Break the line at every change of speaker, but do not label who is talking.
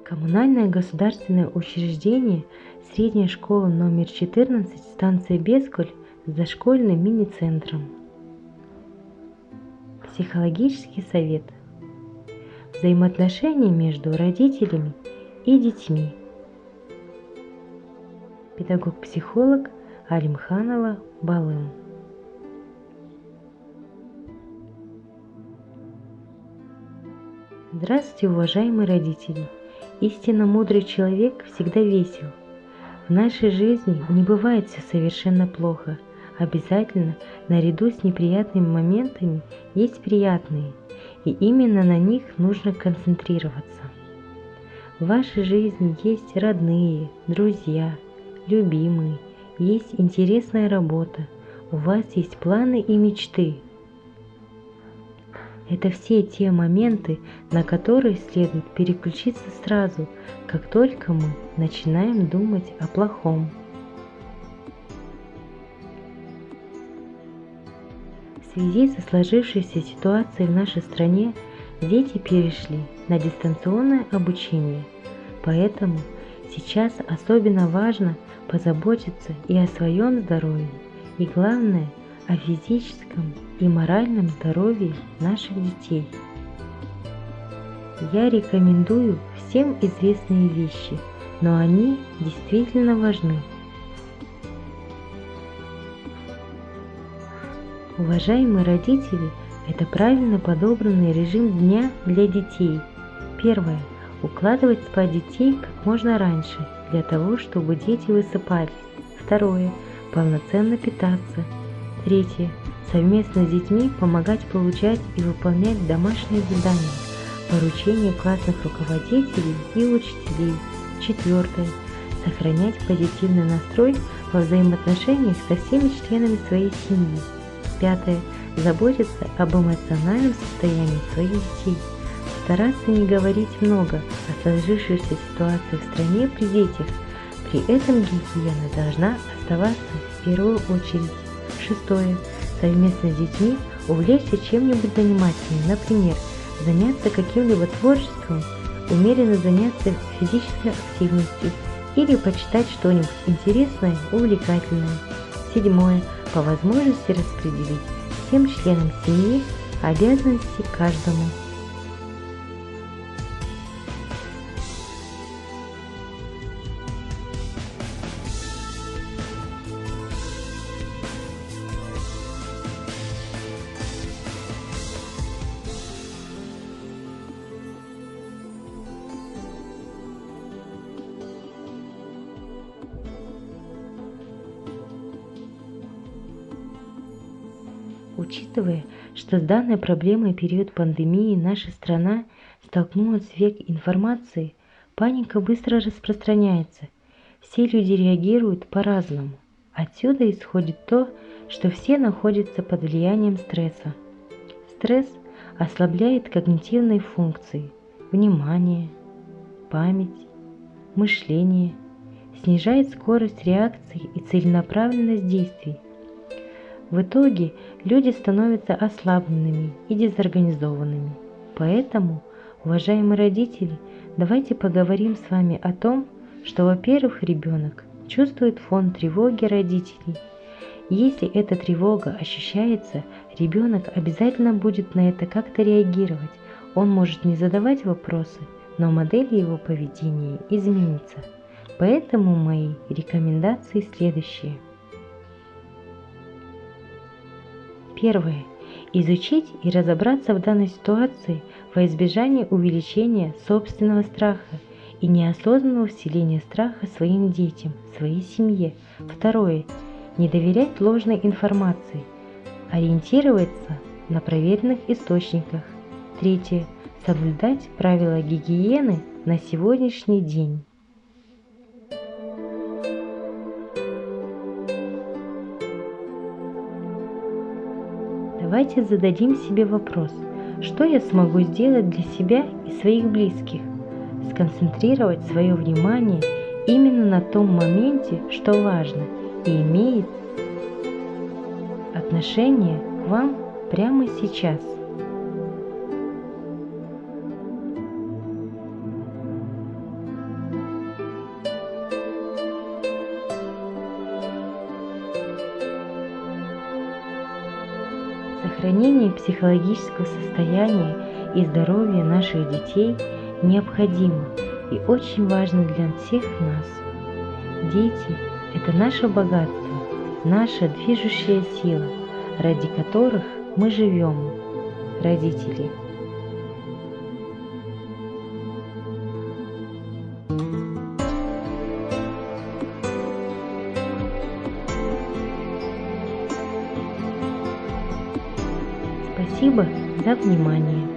Коммунальное государственное учреждение, средняя школа номер 14, станция Бескуль с дошкольным мини-центром. Психологический совет. Взаимоотношения между родителями и детьми. Педагог-психолог Алимханова Балым. Здравствуйте, уважаемые родители! Истинно мудрый человек всегда весел. В нашей жизни не бывает все совершенно плохо. Обязательно наряду с неприятными моментами есть приятные, и именно на них нужно концентрироваться. В вашей жизни есть родные, друзья, любимые, есть интересная работа, у вас есть планы и мечты. Это все те моменты, на которые следует переключиться сразу, как только мы начинаем думать о плохом. В связи со сложившейся ситуацией в нашей стране дети перешли на дистанционное обучение, поэтому сейчас особенно важно позаботиться и о своем здоровье, и главное – о физическом и моральном здоровье наших детей. Я рекомендую всем известные вещи, но они действительно важны. Уважаемые родители, это правильно подобранный режим дня для детей. Первое. Укладывать спать детей как можно раньше, для того, чтобы дети высыпались. Второе. Полноценно питаться. Третье. Совместно с детьми помогать получать и выполнять домашние задания, поручения классных руководителей и учителей. Четвертое. Сохранять позитивный настрой во взаимоотношениях со всеми членами своей семьи. Пятое. Заботиться об эмоциональном состоянии своих детей. Стараться не говорить много о сложившейся ситуации в стране при детях. При этом гигиена должна оставаться в первую очередь. Шестое. Совместно с детьми увлечься чем-нибудь занимательным, например, заняться каким-либо творчеством, умеренно заняться физической активностью или почитать что-нибудь интересное, увлекательное. Седьмое. По возможности распределить всем членам семьи обязанности каждому. Учитывая, что с данной проблемой в период пандемии наша страна столкнулась с век информации, паника быстро распространяется. Все люди реагируют по-разному. Отсюда исходит то, что все находятся под влиянием стресса. Стресс ослабляет когнитивные функции, внимание, память, мышление, снижает скорость реакции и целенаправленность действий. В итоге люди становятся ослабленными и дезорганизованными. Поэтому, уважаемые родители, давайте поговорим с вами о том, что, во-первых, ребенок чувствует фон тревоги родителей. Если эта тревога ощущается, ребенок обязательно будет на это как-то реагировать. Он может не задавать вопросы, но модель его поведения изменится. Поэтому мои рекомендации следующие. Первое. Изучить и разобраться в данной ситуации во избежание увеличения собственного страха и неосознанного вселения страха своим детям, своей семье. Второе. Не доверять ложной информации, ориентироваться на проверенных источниках. Третье. Соблюдать правила гигиены на сегодняшний день. Давайте зададим себе вопрос, что я смогу сделать для себя и своих близких? Сконцентрировать свое внимание именно на том моменте, что важно и имеет отношение к вам прямо сейчас. Сохранение психологического состояния и здоровья наших детей необходимо и очень важно для всех нас. Дети – это наше богатство, наша движущая сила, ради которых мы живем, родители. Спасибо за внимание.